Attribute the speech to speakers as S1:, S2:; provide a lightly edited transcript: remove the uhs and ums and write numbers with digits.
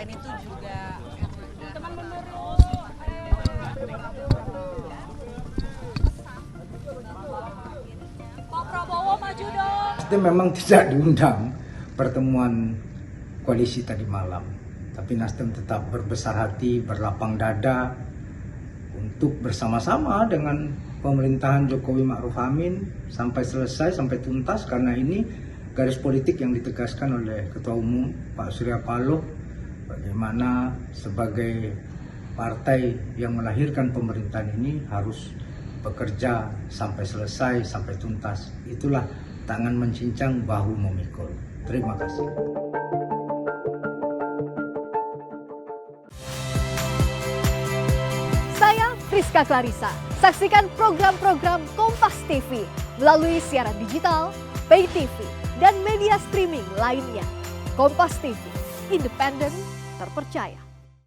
S1: selain itu juga teman Pak Prabowo maju dong.
S2: Itu memang tidak diundang pertemuan koalisi tadi malam, tapi Nasdem tetap berbesar hati, berlapang dada untuk bersama-sama dengan pemerintahan Jokowi Ma'ruf Amin sampai selesai, sampai tuntas, karena ini garis politik yang ditegaskan oleh Ketua Umum Pak Surya Paloh, bagaimana sebagai partai yang melahirkan pemerintahan ini harus bekerja sampai selesai, sampai tuntas. Itulah tangan mencincang, bahu memikul. Terima kasih.
S3: Saya Priska Clarissa. Saksikan program-program Kompas TV melalui siaran digital, pay TV, dan media streaming lainnya. Kompas TV, independen, terpercaya.